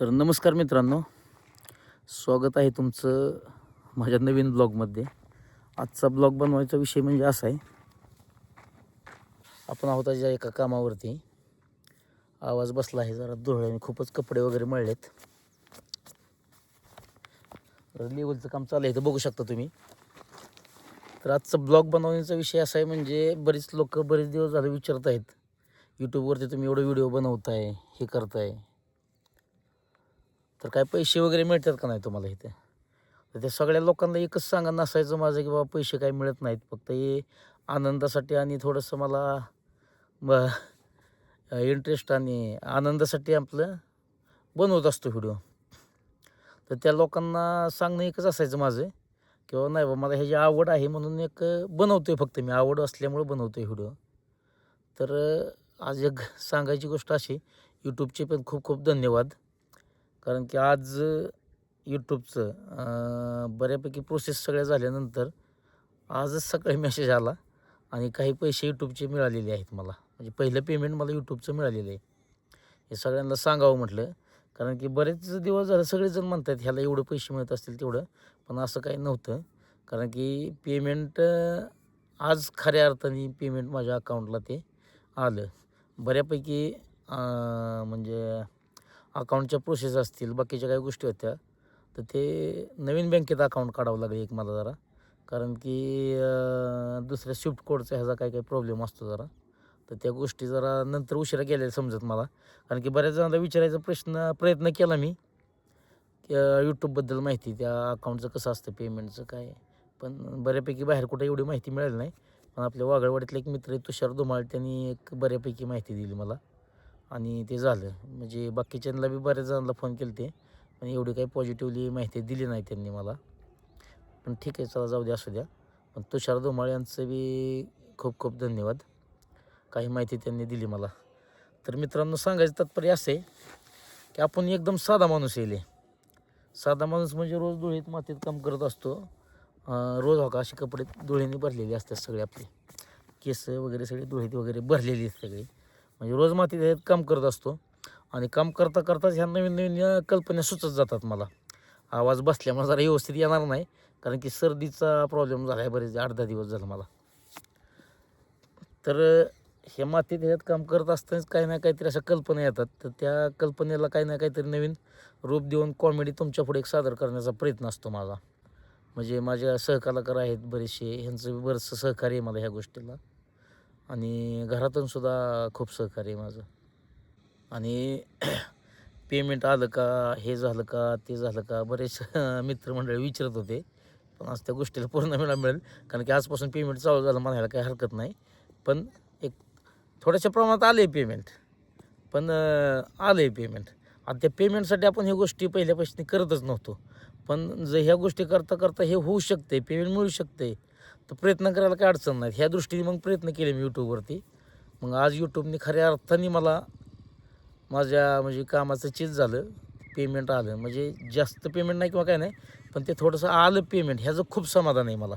तर नमस्कार मित्रांनो, स्वागत आहे तुमचं माझ्या नवीन ब्लॉगमध्ये. आजचा ब्लॉग बनवायचा विषय म्हणजे असा आहे, आपण आहोत आज एका कामावरती. आवाज बसला आहे जरा धुळ्याने, खूपच कपडे वगैरे मळलेत. लेवलचं काम चालू आहे, तर बघू शकता तुम्ही. तर आजचा ब्लॉग बनवण्याचा विषय असा आहे, म्हणजे बरेच लोक बरेच दिवस झाले विचारत आहेत, यूट्यूबवरती तुम्ही एवढं व्हिडिओ बनवताय, हे करताय, तर काय पैसे वगैरे मिळतात का नाही तुम्हाला इथे. तर त्या सगळ्या लोकांना एकच सांगा नसायचं माझं, की बाबा पैसे काही मिळत नाहीत, फक्त हे आनंदासाठी आणि थोडंसं मला इंटरेस्ट आणि आनंदासाठी आपलं बनवत असतो व्हिडिओ. तर त्या लोकांना सांगणं एकच असायचं माझं, किंवा नाही बा मला ह्याची आवड आहे म्हणून एक बनवतो आहे, फक्त मी आवड असल्यामुळे बनवतो आहे व्हिडिओ. तर आज एक सांगायची गोष्ट अशी, यूट्यूबचे पण खूप खूप धन्यवाद. कारण की आज यूट्यूबचं बऱ्यापैकी प्रोसेस सगळ्या झाल्यानंतर आजच सकाळी मेसेज आला आणि काही पैसे यूट्यूबचे मिळालेले आहेत मला. म्हणजे पहिलं पेमेंट मला यूट्यूबचं मिळालेलं आहे. हे सगळ्यांना सांगावं म्हटलं, कारण की बरेच दिवस झाले सगळेजण म्हणतात ह्याला एवढे पैसे मिळत असतील तेवढं, पण असं काही नव्हतं. कारण की पेमेंट आज खऱ्या अर्थाने पेमेंट माझ्या अकाउंटला ते आलं. बऱ्यापैकी म्हणजे अकाउंटच्या प्रोसेस असतील, बाकीच्या काही गोष्टी होत्या, तर ते नवीन बँकेत अकाउंट काढावं लागेल एक मला जरा. कारण की दुसऱ्या स्विफ्ट कोडचा ह्याचा काही काही प्रॉब्लेम असतो जरा. तर त्या गोष्टी जरा नंतर उशिरा गेलेल्या समजत मला. कारण की बऱ्याच जणांना विचारायचा प्रयत्न केला मी, की यूट्यूबबद्दल माहिती, त्या अकाउंटचं कसं असतं, पेमेंटचं काय. पण बऱ्यापैकी बाहेर कुठे एवढी माहिती मिळाली नाही. पण आपल्या वागळवाडीतला एक मित्र आहे तुषार धुमाळ, त्यांनी एक बऱ्यापैकी माहिती दिली मला आणि ते झालं. म्हणजे बाकीच्यांना बी बऱ्याच जणांना फोन केले ते, पण एवढी काही पॉझिटिव्हली माहिती दिली नाही त्यांनी मला. पण ठीक आहे, चला जाऊ द्या, असू द्या. पण तुषार धुमाळ यांचं बी खूप खूप धन्यवाद, काही माहिती त्यांनी दिली मला. तर मित्रांनो, सांगायचं तात्पर्य असं आहे, की आपण एकदम साधा माणूस येईल. साधा माणूस म्हणजे रोज धुळीत मातीत काम करत असतो. रोज हो का असे कपडे धुळीने भरलेले असतात सगळे, आपले केस वगैरे सगळे धुळीत वगैरे भरलेली आहेत सगळी. म्हणजे रोज मातीत ह्यात काम करत असतो आणि काम करता करताच ह्या नवीन नवीन कल्पना सुचत जातात मला. आवाज बसल्यामुळे जरा व्यवस्थित येणार नाही, कारण की सर्दीचा प्रॉब्लेम झाला आहे बरेच 8-10 दिवस झालं मला. तर हे मातीत ह्यात काम करत असतानाच काही ना काहीतरी अशा कल्पना येतात. तर त्या कल्पनेला काही ना काहीतरी नवीन रूप देऊन कॉमेडी तुमच्यापुढे एक सादर करण्याचा प्रयत्न असतो माझा. म्हणजे माझ्या सहकलाकार आहेत बरेचसे, ह्यांचं बरंचसं सहकार्य आहे मला ह्या गोष्टीला. आणि घरातून सुद्धा खूप सहकार्य आहे माझं. आणि पेमेंट आलं का, हे झालं का, ते झालं का, बरेच मित्रमंडळी विचारत होते. पण आज त्या गोष्टीला पूर्ण वेळा मिळेल, कारण की आजपासून पेमेंट चालू झालं म्हणायला काही हरकत नाही. पण एक थोड्याशा प्रमाणात आले पेमेंट, पण आलं आहे पेमेंट. आता त्या पेमेंटसाठी आपण ह्या गोष्टी पहिल्यापासून करतच नव्हतो. पण जर ह्या गोष्टी करता करता हे होऊ शकते, पेमेंट मिळू शकते, तर प्रयत्न करायला काही अडचण नाही. ह्या दृष्टीने मग प्रयत्न केले मी यूट्यूबवरती. मग आज यूट्यूबने खऱ्या अर्थाने मला माझ्या म्हणजे कामाचं चीज झालं, पेमेंट आलं. म्हणजे जास्त पेमेंट नाही किंवा काय नाही, पण ते थोडंसं आलं पेमेंट, ह्याचं खूप समाधान आहे मला.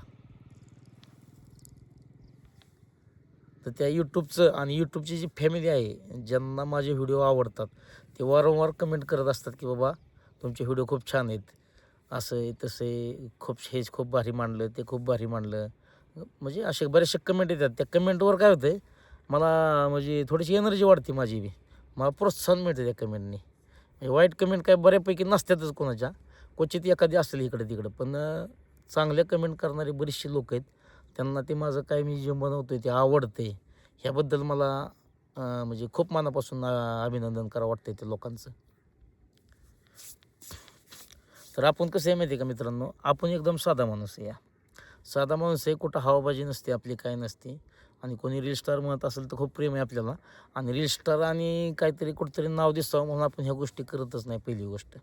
तर त्या यूट्यूबचं आणि यूट्यूबची जी फॅमिली आहे, ज्यांना माझे व्हिडिओ आवडतात, ते वारंवार कमेंट करत असतात, की बाबा तुमचे व्हिडिओ खूप छान आहेत, असं आहे तसं आहे, हेच खूप भारी मांडलं, ते खूप भारी मांडलं. म्हणजे असे बरेचसे कमेंट येतात. त्या कमेंटवर काय होतं आहे, मला म्हणजे थोडीशी एनर्जी वाढते माझी बी. मला प्रोत्साहन मिळतं त्या कमेंटनी. म्हणजे वाईट कमेंट काय बऱ्यापैकी नसतातच कोणाच्या, क्वचित एखादी असेल इकडं तिकडं. पण चांगल्या कमेंट करणारे बरेचसे लोक आहेत, त्यांना ते माझं काय मी जे बनवतो आहे ते आवडते. ह्याबद्दल मला म्हणजे खूप मनापासून अभिनंदन करावं वाटतं त्या लोकांचं. तर आपण कसं आहे माहिती आहे का मित्रांनो, आपण एकदम साधा माणूस आहे. साधा माणूस आहे, कुठं हवाबाजी नसते आपली, काय नसते. आणि कोणी रील स्टार म्हणत असेल तर खूप प्रेम आहे आपल्याला. आणि रील स्टार आणि काहीतरी कुठंतरी नाव दिसावं म्हणून आपण ह्या गोष्टी करतच नाही, पहिली गोष्ट.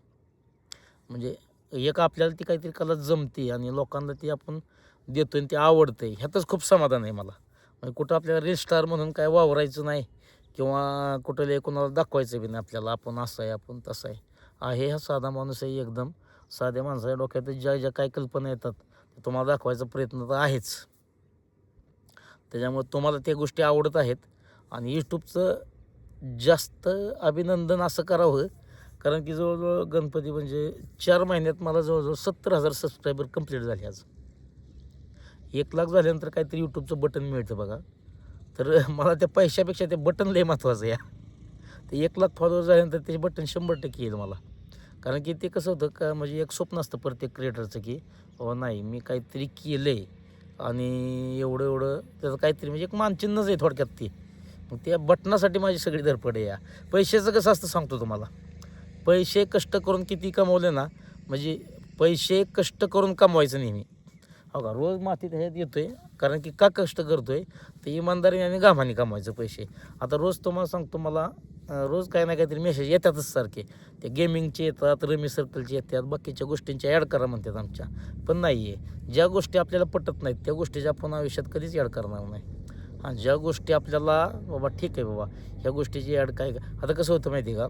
म्हणजे एक आपल्याला ती काहीतरी कला जमते आणि लोकांना ती आपण देतो आणि ते आवडते, ह्यातच खूप समाधान आहे मला. म्हणजे कुठं आपल्याला रील स्टार म्हणून काय वावरायचं नाही, किंवा कुठं कोणाला दाखवायचं बी नाही आपल्याला, आपण असं आहे, आपण तसं आहे. हा साधा माणूस आहे एकदम. साध्या माणसाच्या डोक्यात ज्या ज्या काही कल्पना येतात, त्या तुम्हाला दाखवायचा प्रयत्न तर आहेच. त्याच्यामुळे तुम्हाला त्या गोष्टी आवडत आहेत. आणि यूट्यूबचं जास्त अभिनंदन असं करावं, कारण की जवळजवळ गणपती म्हणजे 4 महिन्यात मला जवळजवळ 70,000 सबस्क्रायबर कंप्लीट झाले आज. 1,00,000 झाल्यानंतर काहीतरी यूट्यूबचं बटन मिळतं बघा. तर मला त्या पैशापेक्षा ते बटन लय महत्त्वाचं आहे. ते 1,00,000 फॉलोअर झाल्यानंतर ते बटन 100% येईल मला. कारण की ते कसं होतं का म्हणजे एक स्वप्न असतं प्रत्येक क्रिएटरचं की बाबा नाही मी काहीतरी केलं आहे आणि एवढं त्याचं काहीतरी म्हणजे एक मानचिन्हच आहे थोडक्यात ते. मग त्या बटनासाठी माझी सगळी धडपड आहे या. पैशाचं कसं असतं सांगतो तुम्हाला. पैसे कष्ट करून किती कमवले ना म्हणजे पैसे कष्ट करून कमवायचं नेहमी. हो का रोज मातीत ह्याच्यात येतोय कारण की का कष्ट करतोय तर इमानदारीने आणि घामाने कमवायचं पैसे. आता रोज तुम्हाला सांगतो मला रोज काही ना काहीतरी मेसेज येतातच सारखे. ते गेमिंगचे येतात, रमी सर्कलचे येतात, बाकीच्या गोष्टींची ॲड करा म्हणतात आमच्या. पण नाही आहे ज्या गोष्टी आपल्याला पटत नाहीत त्या गोष्टीच्या आपण आयुष्यात कधीच ॲड करणार नाही. हां ज्या गोष्टी आपल्याला बाबा ठीक आहे बाबा ह्या गोष्टीची ॲड काय आता कसं होतं माहिती आहे का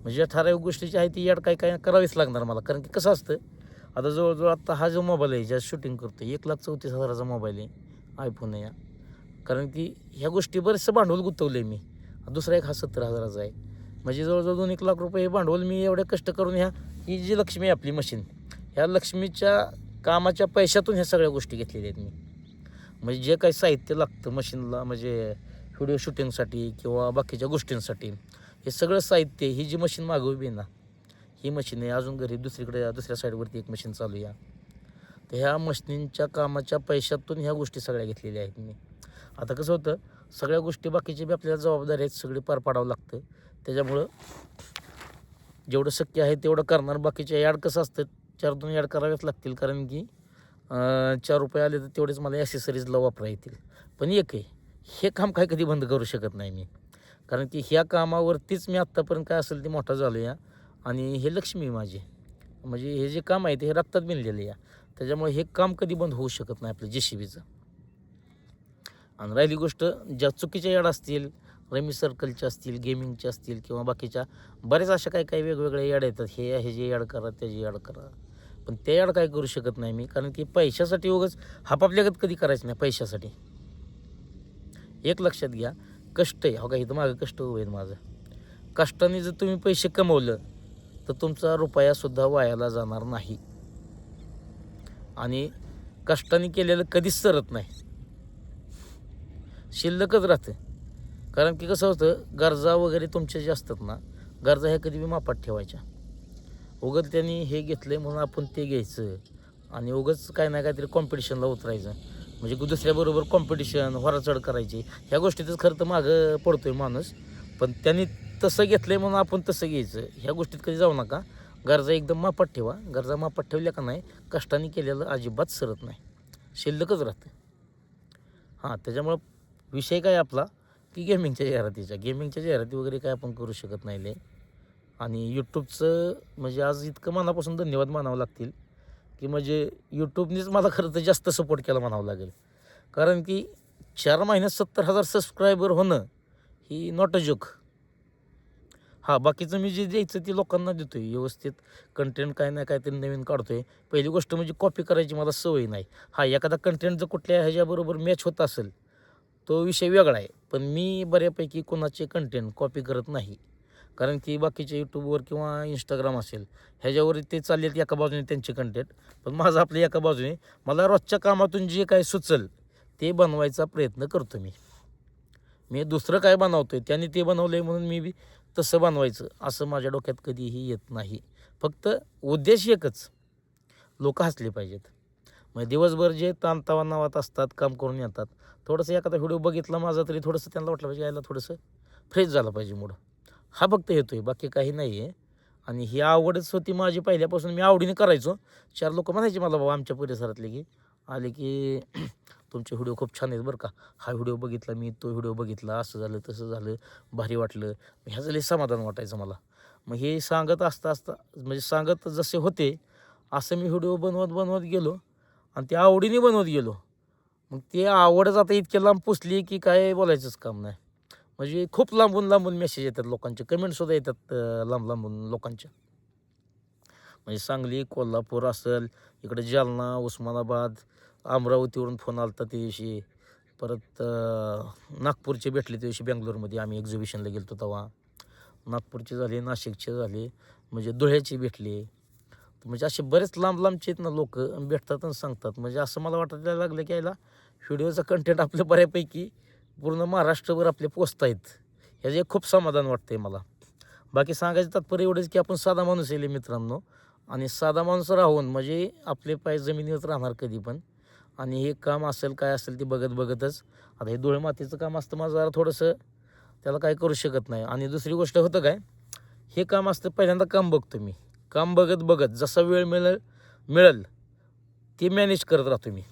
म्हणजे ठराविक गोष्टीची आहे ती ॲड काय काय करावीच लागणार मला. कारण की कसं असतं आता जवळजवळ आत्ता हा जो मोबाईल आहे ज्या शूटिंग करतो 1,34,000चा मोबाईल आहे आयफोन आहे. कारण की ह्या गोष्टी बरेचसं भांडवल गुंतवलं आहे मी. दुसरा एक हा 70,000चा आहे. म्हणजे जवळजवळ 2-1 लाख रुपये हे भांडवल मी एवढे कष्ट करून ही जी लक्ष्मी आहे आपली मशीन ह्या लक्ष्मीच्या कामाच्या पैशातून ह्या सगळ्या गोष्टी घेतलेल्या आहेत मी. म्हणजे जे काही साहित्य लागतं मशीनला म्हणजे व्हिडिओ शूटिंगसाठी किंवा बाकीच्या गोष्टींसाठी हे सगळं साहित्य ही जी मशीन मागवली आहे ना ही मशीन आहे. अजून घरी दुसऱ्या साईडवरती एक मशीन चालू आहे. तर ह्या मशीनींच्या कामाच्या पैशातून ह्या गोष्टी सगळ्या घेतलेल्या आहेत मी. आता कसं होतं सगळ्या गोष्टी बाकीची बी आपल्याला जबाबदारी आहेत सगळी पार पाडावं लागतं. त्याच्यामुळं जेवढं शक्य आहे तेवढं करणार. बाकीचे ॲड कसं असतं 4-2 ॲड कराव्याच लागतील कारण की 4 रुपये आले तर तेवढेच मला ॲसेसरीजला वापरा येतील. पण एक आहे हे काम काय कधी बंद करू शकत नाही मी. कारण की ह्या कामावरतीच मी आत्तापर्यंत काय असेल ते मोठा झालो या आणि हे लक्ष्मी माझी. म्हणजे हे जे काम आहे ते हे रक्तात बिनलेलं आहे. त्याच्यामुळे हे काम कधी बंद होऊ शकत नाही आपलं JCBचं. आणि राहिली गोष्ट ज्या चुकीच्या ॲड असतील रमी सर्कलच्या असतील गेमिंगच्या असतील किंवा बाकीच्या बऱ्याच अशा काही वेगवेगळे ॲड येतात हे जे ॲड करा त्याची ॲड करा. पण ते ॲड काय करू शकत नाही मी कारण की पैशासाठी उगाच हापापल्यागत कधी करायचं नाही पैशासाठी. एक लक्षात घ्या कष्ट आहे हो का इथं मागं कष्ट उभे आहेत माझं. कष्टाने जर तुम्ही पैसे कमवलं तर तुमचा रुपयासुद्धा वायाला जाणार नाही आणि कष्टाने केलेलं कधीच सरत नाही शिल्लकच राहतं. कारण की कसं होतं गरजा वगैरे तुमच्या जे असतात ना गरजा ह्या कधी बी मापात ठेवायच्या. उगाच त्यांनी हे घेतलं म्हणून आपण ते घ्यायचं आणि उगाच काय ना काहीतरी कॉम्पिटिशनला उतरायचं म्हणजे दुसऱ्याबरोबर कॉम्पिटिशन होराचढ करायची ह्या गोष्टीतच खरं तर मागं पडतो आहे माणूस. पण त्यांनी तसं घेतलं आहे म्हणून आपण तसं घ्यायचं ह्या गोष्टीत कधी जाऊ नका. गरजा एकदम मापात ठेवा. गरजा मापात ठेवल्या का नाही कष्टाने केलेलं अजिबात सरत नाही शिल्लकच राहतं. हां त्याच्यामुळं विषय काय आपला की गेमिंगच्या जाहिराती वगैरे काय आपण करू शकत नाही लय. आणि यूट्यूबचं म्हणजे आज इतकं मनापासून धन्यवाद मानावं लागतील की म्हणजे यूट्यूबनेच मला खरं तर जास्त सपोर्ट केला म्हणावं लागेल. कारण की 4 महिन्यात 70,000 सबस्क्रायबर होणं ही नॉट अ जोक. हां बाकीचं मी जे द्यायचं ते लोकांना देतो आहे व्यवस्थित कंटेंट काय ना काहीतरी नवीन काढतो आहे. पहिली गोष्ट म्हणजे कॉपी करायची मला सवय नाही. हां एखादा कंटेंट जर कुठल्या ह्याच्याबरोबर मॅच होत असेल तो विषय वेगळा आहे. पण मी बऱ्यापैकी कोणाचे कंटेंट कॉपी करत नाही. कारण की बाकीचे यूट्यूबवर किंवा इंस्टाग्राम असेल ह्याच्यावर ते चाललेत एका बाजूने त्यांचे कंटेंट. पण माझं आपलं एका बाजूने मला रोजच्या कामातून जे काय सुचल ते बनवायचा प्रयत्न करतो मी. मी दुसरं काय बनवतो आहे त्याने ते बनवलं आहे म्हणून मी बी तसं बनवायचं असं माझ्या डोक्यात कधीही येत नाही. फक्त उद्देश एकच लोक हसले पाहिजेत. मग दिवसभर जे ताणतणावात असतात काम करून येतात थोडंसं एखादा व्हिडिओ बघितला माझा तरी थोडंसं त्यांना वाटलं पाहिजे यायला थोडंसं फ्रेश झालं पाहिजे मूड. हा फक्त येतो आहे बाकी काही नाही आहे. आणि ही आवडच होती माझी पहिल्यापासून मी आवडीने करायचो. 4 लोक म्हणायचे मला बाबा आमच्या परिसरातले की आले की तुमचे व्हिडिओ खूप छान आहेत बरं का. हा व्हिडिओ बघितला मी तो व्हिडिओ बघितला असं झालं तसं झालं भारी वाटलं. ह्याचं लई समाधान वाटायचं मला. मग हे सांगत असता म्हणजे सांगत जसे होते असं मी व्हिडिओ बनवत गेलो आणि ते आवडीने बनवत गेलो. मग ते आवडच आता इतक्या लांब पोचली की काय बोलायचंच काम नाही. म्हणजे खूप लांबून मेसेज येतात लोकांचे कमेंटसुद्धा येतात लांबून लोकांच्या. म्हणजे सांगली कोल्हापूर असेल इकडे जालना उस्मानाबाद अमरावतीवरून फोन आला होता त्या दिवशी. परत नागपूरचे भेटले त्या दिवशी बेंगलोरमध्ये आम्ही एक्झिबिशनला गेलो होतो तेव्हा. नागपूरचे झाले नाशिकचे झाले म्हणजे धुळ्याची भेटली. म्हणजे असे बरेच लांब लांबचे आहेत ना लोक भेटतात आणि सांगतात. म्हणजे असं मला वाटायला लागलं की याला व्हिडिओचा कंटेंट आपलं बऱ्यापैकी पूर्ण महाराष्ट्रभर आपले पोचत आहेत. ह्याचं एक खूप समाधान वाटतं आहे मला. बाकी सांगायचं तात्पर्य एवढंच की आपण साधा माणूस येईल मित्रांनो, आणि साधा माणूस राहून म्हणजे आपले पाय जमिनीवर राहणार कधी पण. आणि हे काम असेल काय असेल ते बघत बघतच आता हे धुळे मातीचं काम असतं माझं जरा थोडंसं, त्याला काय करू शकत नाही. आणि दुसरी गोष्ट होतं काय, हे काम असतं पहिल्यांदा काम बघतो मी, काम बघत बघत जसा वेळ मिळेल ते मॅनेज करत राहतो मी.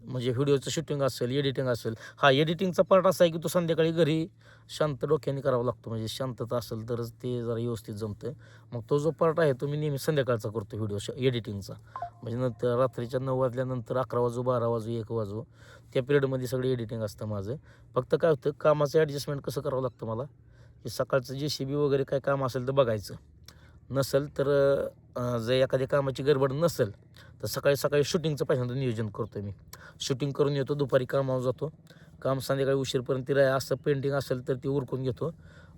म्हणजे व्हिडिओचं शूटिंग असेल, एडिटिंग असेल. हा एडिटिंगचा पार्ट असा आहे की तो संध्याकाळी घरी शांत डोक्याने करावा लागतो, म्हणजे शांतता असेल तरच ते जरा व्यवस्थित जमतं. मग तो जो पार्ट आहे तो मी नेहमी संध्याकाळचा करतो व्हिडिओ एडिटिंगचा. म्हणजे नंतर रात्रीच्या 9 वाजल्यानंतर 11 वाजू, 12 वाजू, 1 वाजू, त्या पिरियडमध्ये सगळं एडिटिंग असतं माझं. फक्त काय होतं, कामाचं ॲडजस्टमेंट कसं करावं लागतं मला, की सकाळचं JCB वगैरे काय काम असेल तर बघायचं, नसेल तर जर एखाद्या कामाची गडबड नसेल तर सकाळी सकाळी शूटिंगचं पहिल्यांदा नियोजन करतो मी. शूटिंग करून येतो, दुपारी कामावर जातो, काम संध्याकाळी उशीरपर्यंत असं पेंटिंग असेल तर ती उरकून घेतो.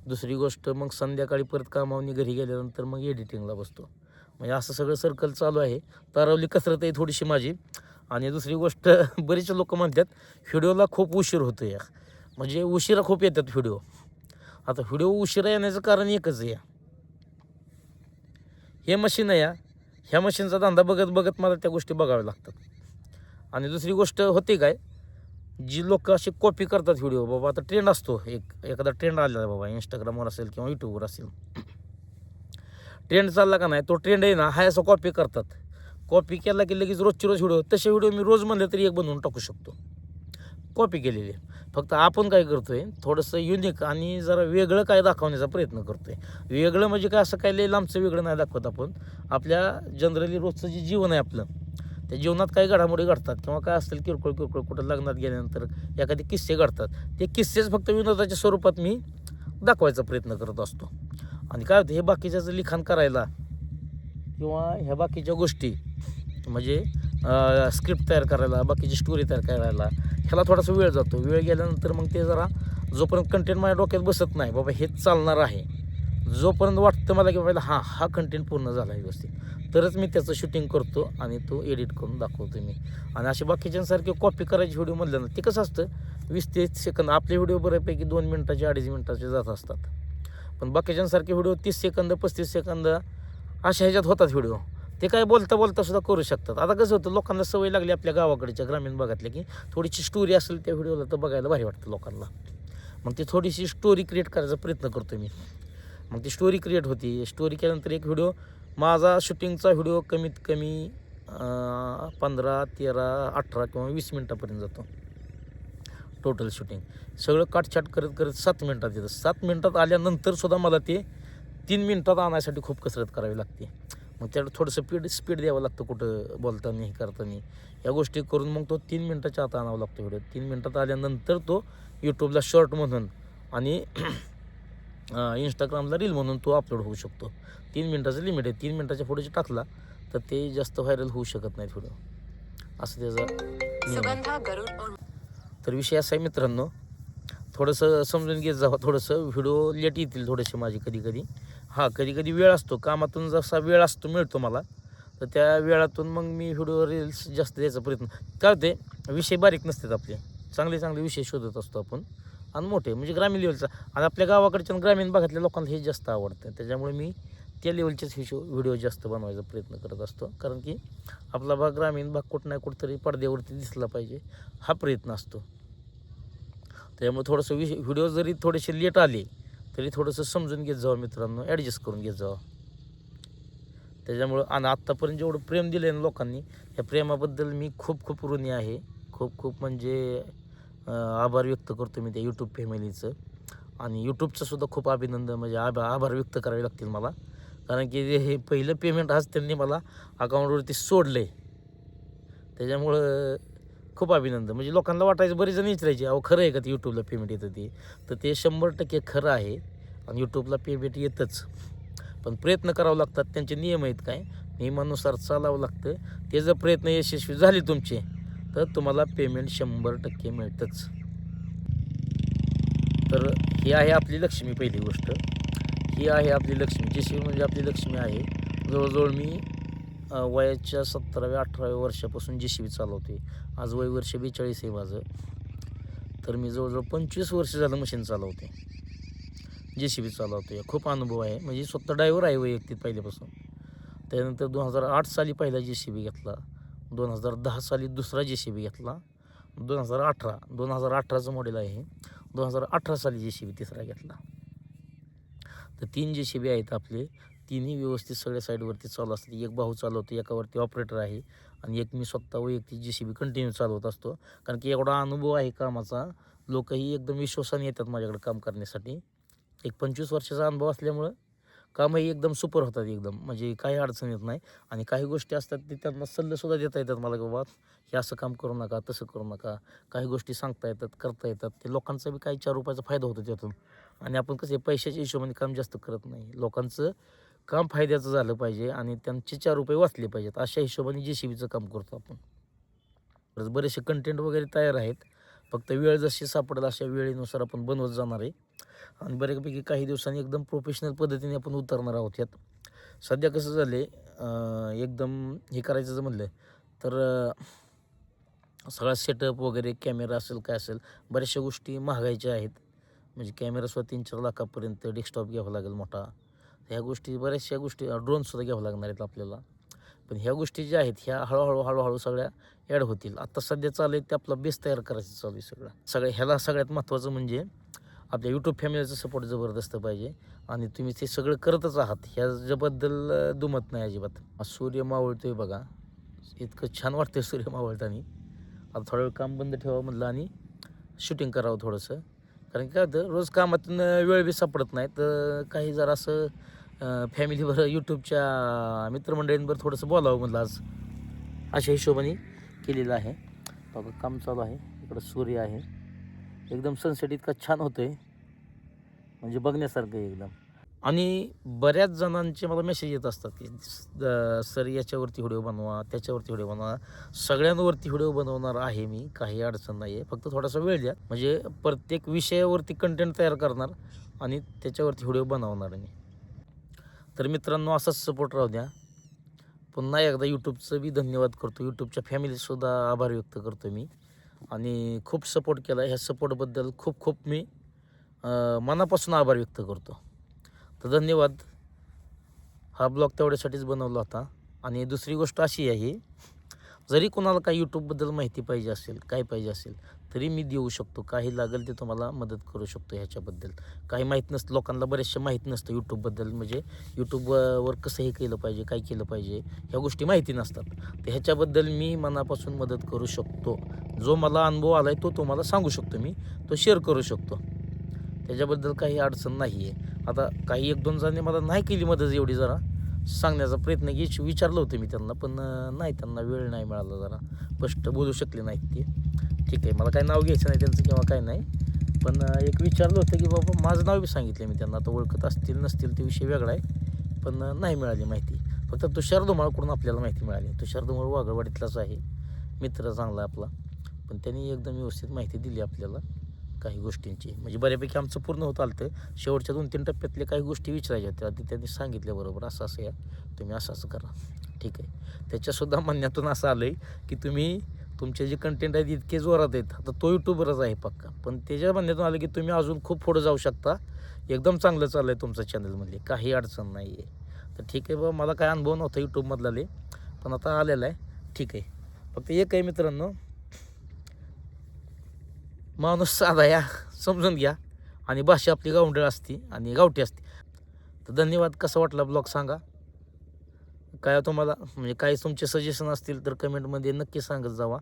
दुसरी गोष्ट मग संध्याकाळी परत कामावरून घरी गेल्यानंतर मग एडिटिंगला बसतो. म्हणजे असं सगळं सर्कल चालू आहे. तारवली कसरत आहे थोडीशी माझी. आणि दुसरी गोष्ट बरेच लोक म्हणतात व्हिडिओला खूप उशीर होतो या, म्हणजे उशिरा खूप येतात व्हिडिओ. आता व्हिडिओ उशिरा येण्याचं कारण एकच आहे, हे मशीन आहे ह्या मशीनचा धंदा बघत बघत मला त्या गोष्टी बघाव्या लागतात. आणि दुसरी गोष्ट होते काय, जी लोक अशी कॉपी करतात व्हिडिओ, बाबा आता ट्रेंड असतो, एखादा ट्रेंड आलेला आहे बाबा, इंस्टाग्रामवर असेल किंवा यूट्यूबवर असेल, ट्रेंड चालला का नाही, तो ट्रेंड आहे ना हा असं कॉपी करतात. कॉपी केला की लगेच रोजची रोज व्हिडिओ, तसे व्हिडिओ मी रोज म्हणलं तरी एक बनवून टाकू शकतो कॉपी केलेले. फक्त आपण काय करतो आहे, थोडंसं युनिक आणि जरा वेगळं काय दाखवण्याचा प्रयत्न करतो आहे. वेगळं म्हणजे काय, असं काय लई लांबचं वेगळं नाही दाखवत आपण. आपल्या जनरली रोजचं जे जीवन आहे आपलं, त्या जीवनात काही घडामोडी घडतात किंवा काय असतील किरकोळ किरकोळ, कुठं लग्नात गेल्यानंतर एखादे किस्से घडतात, ते किस्सेच फक्त विनोदाच्या स्वरूपात मी दाखवायचा प्रयत्न करत असतो. आणि काय होतं, हे बाकीच्याचं लिखाण करायला किंवा ह्या बाकीच्या गोष्टी म्हणजे स्क्रिप्ट तयार करायला, बाकीची स्टोरी तयार करायला ह्याला थोडासा वेळ जातो. वेळ गेल्यानंतर मग ते जरा जोपर्यंत कंटेंट माझ्या डोक्यात बसत नाही बाबा हेच चालणार आहे, जोपर्यंत वाटतं मला की बाबा हा कंटेंट पूर्ण झाला आहे व्यवस्थित, तरच मी त्याचं शूटिंग करतो आणि तो एडिट करून दाखवतो मी. आणि असे बाकीच्यांसारखे कॉपी करायची व्हिडिओ म्हटलं ना, ते कसं असतं 20-30 सेकंद, आपले व्हिडिओ बऱ्यापैकी 2 मिनटाचे 2.5 मिनटाचे जात असतात. पण बाकीच्यांसारखे व्हिडिओ 30 सेकंद 35 सेकंद अशा ह्याच्यात होतात व्हिडिओ. ते काय बोलता बोलता सुद्धा करू शकतात. आता कसं होतं, लोकांना सवय लागली आपल्या गावाकडच्या ग्रामीण भागातल्या की थोडीशी स्टोरी असेल त्या व्हिडिओला तर बघायला भारी वाटतं लोकांना. मग ती थोडीशी स्टोरी क्रिएट करायचा प्रयत्न करतो मी. मग ती स्टोरी क्रिएट होती. स्टोरी केल्यानंतर एक व्हिडिओ माझा शूटिंगचा व्हिडिओ कमीत कमी 15, 13, 18 किंवा 20 मिनटापर्यंत जातो टोटल शूटिंग. सगळं काटछाट करत करत 7 मिनटात येतं. 7 मिनटात आल्यानंतरसुद्धा मला ते 3 मिनटात आणण्यासाठी खूप कसरत करावी लागते. मग त्याला थोडंसं स्पीड द्यावं लागतं कुठं बोलताना, हे करताना, या गोष्टी करून मग तो 3 मिनटाच्या आत आणावा लागतो व्हिडिओ. 3 मिनटात आल्यानंतर तो यूट्यूबला शॉर्ट म्हणून आणि इंस्टाग्रामला रील म्हणून तो अपलोड होऊ शकतो. 3 मिनटाचं लिमिट आहे. 3 मिनटाच्या पुढे टाकला तर ते जास्त व्हायरल होऊ शकत नाहीत व्हिडिओ, असं त्याचा. तर विषय असा आहे मित्रांनो, थोडंसं समजून घेत जावं. थोडंसं व्हिडिओ लेट येतील थोडेसे माझे कधी कधी वेळ असतो कामातून, जसा वेळ मिळतो मला, तर त्या वेळातून मग मी व्हिडिओ रील्स जास्त द्यायचा प्रयत्न. काय होते, विषय बारीक नसतात आपले, चांगले विषय शोधत असतो आपण, आणि मोठे म्हणजे ग्रामीण लेवलचा. आणि आपल्या गावाकडच्या ग्रामीण भागातल्या लोकांना हे जास्त आवडतं, त्याच्यामुळे मी त्या लेवलचेच व्हिडिओ जास्त बनवायचा प्रयत्न करत असतो. कारण की आपला भाग ग्रामीण भाग कुठं नाही कुठंतरी पडद्यावरती दिसला पाहिजे, हा प्रयत्न असतो. त्यामुळे थोडंसं व्हिडिओ जरी थोडेसे लेट आले तरी थोडंसं समजून घेत जावं मित्रांनो, ॲडजस्ट करून घेत जावं. त्याच्यामुळं आणि आत्तापर्यंत जेवढं प्रेम दिलं आहे ना लोकांनी, ह्या प्रेमाबद्दल मी खूप ऋणी आहे. खूप म्हणजे आभार व्यक्त करतो मी त्या यूट्यूब फॅमिलीचं. आणि यूट्यूबचं सुद्धा खूप अभिनंदन, म्हणजे आभार व्यक्त करावे लागतील मला. कारण की हे पहिलं पेमेंट आज त्यांनी मला अकाउंटवरती सोडलं आहे. त्याच्यामुळं खूप अभिनंदन. म्हणजे लोकांना वाटायचं, बरेच जण विचारायचे, अहो खरं आहे का ते यूट्यूबला पेमेंट येतं ते? तर ते 100% खरं आहे. आणि यूट्यूबला पेमेंट येतंच, पण प्रयत्न करावं लागतात. त्यांचे नियम आहेत, काय नियमानुसार चालावं लागतं. ते जर प्रयत्न यशस्वी झाले तुमचे तर तुम्हाला पेमेंट 100% मिळतंच. तर ही आहे आपली लक्ष्मी. पहिली गोष्ट ही आहे आपली लक्ष्मी. JCB म्हणजे आपली लक्ष्मी आहे. जवळजवळ मी वयाच्या 17व्या-18व्या वर्षापासून JCB चालवते. आज वय वर्ष 42 आहे माझं. तर मी जवळजवळ 25 वर्ष झालं मशीन चालवते. JCB चालवते. खूप अनुभव आहे. म्हणजे स्वतः ड्रायव्हर आहे वैयक्तिक पहिल्यापासून. त्यानंतर 2008 साली पहिला JCB घेतला. 2010 साली दुसरा JCB घेतला. 2018चं मॉडेल आहे. 2018 साली JCB तिसरा घेतला. तर 3 JCB आहेत आपले. तिन्ही व्यवस्थित सगळ्या साईडवरती चालू असतात. एक भाऊ चालवतो, एकावरती ऑपरेटर आहे आणि एक मी स्वतः वैयक्तिक JCB कंटिन्यू चालवत असतो. कारण की एवढा अनुभव आहे कामाचा. लोकही एकदम विश्वासाने येतात माझ्याकडे काम करण्यासाठी. एक 25 वर्षाचा अनुभव असल्यामुळं कामही एकदम सुपर होतात एकदम. म्हणजे काही अडचण येत नाही आणि काही गोष्टी असतात ते त्यांना सल्लेसुद्धा देता येतात मला, की बाबा हे असं काम करू नका, तसं करू नका. काही गोष्टी सांगता येतात, करता येतात. ते लोकांचा बी काही 4 रुपयाचा फायदा होतो त्यातून. आणि आपण कसं पैशाच्या हिशोबाने काम जास्त करत नाही. लोकांचं काम फायद्याचं झालं पाहिजे आणि त्यांचे 4 रुपये वाचले पाहिजेत अशा हिशोबाने JCBचं काम करतो आपण. परत बरेचसे कंटेंट वगैरे तयार आहेत. फक्त वेळ जशी सापडेल अशा वेळेनुसार आपण बनवत जाणार आहे. आणि बऱ्यापैकी काही दिवसांनी एकदम प्रोफेशनल पद्धतीने आपण उतरणार आहोत यात. सध्या कसं झालं आहे, एकदम हे करायचं जर म्हणलं तर सगळा सेटअप वगैरे कॅमेरा असेल काय असेल बऱ्याचशा गोष्टी महागायच्या आहेत. म्हणजे कॅमेरासुद्धा 3-4 लाखापर्यंत डेस्कटॉप घ्यावा लागेल मोठा. ह्या गोष्टी बऱ्याचशा गोष्टी ड्रोनसुद्धा घ्यावं लागणार आहेत आपल्याला. पण ह्या गोष्टी ज्या आहेत ह्या हळूहळू सगळ्या ॲड होतील. आत्ता सध्या चालू आहे ते आपला बेस तयार करायचं चालू आहे सगळं. ह्याला सगळ्यात महत्त्वाचं म्हणजे आपल्या यूट्यूब फॅमिलीचा सपोर्ट जबरदस्त पाहिजे आणि तुम्ही ते सगळं करतच आहात ह्याच्याबद्दल दुमत नाही अजिबात. सूर्य मावळतोय बघा, इतकं छान वाटतं सूर्य मावळताना. आता थोडा वेळ काम बंद ठेवावं म्हटलं आणि शूटिंग करावं थोडंसं. कारण की काय होतं रोज कामातून वेळ बी सापडत नाही, तर काही जरा असं फॅमिलीवर यूट्यूबच्या मित्रमंडळींवर थोडंसं बोलावं म्हटलं आज, अशा हिशोबाने केलेलं आहे. बघा काम चालू आहे. इकडं सूर्य आहे, एकदम सनसेट इतका छान होतो आहे म्हणजे बघण्यासारखं आहे एकदम. आणि बऱ्याच जणांचे मला मेसेज येत असतात की सर याच्यावरती व्हिडिओ बनवा, त्याच्यावरती व्हिडिओ बनवा. सगळ्यांवरती व्हिडिओ बनवणार आहे मी, काही अडचण नाही आहे. फक्त थोडासा वेळ द्या. म्हणजे प्रत्येक विषयावरती कंटेंट तयार करणार आणि त्याच्यावरती व्हिडिओ बनवणार मी. तर मित्रांनो असाच सपोर्ट राहू द्या. पुन्हा एकदा यूट्यूबचं बी धन्यवाद करतो. यूट्यूबच्या फॅमिलीसुद्धा आभार व्यक्त करतो मी. आणि खूप सपोर्ट केला. ह्या सपोर्टबद्दल खूप खूप मी मनापासून आभार व्यक्त करतो. तर धन्यवाद. हा ब्लॉग तेवढ्यासाठीच बनवला होता. आणि दुसरी गोष्ट अशी आहे, जरी कोणाला काही यूट्यूबबद्दल माहिती पाहिजे असेल, काय पाहिजे असेल तरी मी देऊ शकतो. काही लागेल ते तुम्हाला मदत करू शकतो ह्याच्याबद्दल. काही माहीत नसतं लोकांना, बरेचसे माहीत नसतं यूट्यूबबद्दल. म्हणजे यूट्यूबवर कसं हे केलं पाहिजे, काय केलं पाहिजे ह्या गोष्टी माहिती नसतात. तर ह्याच्याबद्दल मी मनापासून मदत करू शकतो. जो मला अनुभव आला आहे तो तुम्हाला सांगू शकतो मी, तो शेअर करू शकतो. त्याच्याबद्दल काही अडचण नाही आहे. आता काही 1-2 जणांनी मला नाही केली मदत एवढी जरा सांगण्याचा प्रयत्न विचारलं होतं मी त्यांना, पण नाही, त्यांना वेळ नाही मिळाला, जरा स्पष्ट बोलू शकले नाहीत ते. ठीक आहे, मला काही नाव घ्यायचं नाही त्यांचं किंवा काय नाही. पण एक विचारलं होतं की बाबा माझं नाव बी सांगितलं मी त्यांना. आता ओळखत असतील नसतील ते विषय वेगळा आहे, पण नाही मिळाली माहिती. फक्त तुषार धुमाळकडून आपल्याला माहिती मिळाली. तुषार धुमाळ वाघळवाडीतलाच आहे, मित्र चांगला आपला. पण त्यांनी एकदम व्यवस्थित माहिती दिली आपल्याला काही गोष्टींची. म्हणजे बऱ्यापैकी आमचं पूर्ण होत आलं तर शेवटच्या 2-3 टप्प्यातल्या काही गोष्टी विचारायच्या होत्या. आधी त्यांनी सांगितल्याबरोबर असं असं या, तुम्ही असं असं करा. ठीक आहे. त्याच्यासुद्धा म्हणण्यातून असं आलं आहे की तुम्ही तुमचे जे कंटेंट आहेत इतके जोरात आहेत. आता तो यूट्यूबरच आहे पक्का, पण त्याच्या म्हणण्यातून आलं की तुम्ही अजून खूप पुढं जाऊ शकता. एकदम चांगलं चाललं आहे तुमचं चॅनलमधले, काही अडचण नाही आहे. तर ठीक आहे बाबा, मला काय अनुभव नव्हता यूट्यूबमधला पण आता आलेला आहे. ठीक आहे. फक्त एक आहे मित्रांनो, माणूस साधा या, समजून घ्या. आणि भाषा आपली गावंढळ असते आणि गावठी असते. तर धन्यवाद. कसा वाटला ब्लॉग सांगा. काय तुम्हाला म्हणजे काही तुमचे सजेशन असतील तर कमेंटमध्ये नक्की सांगत जावा.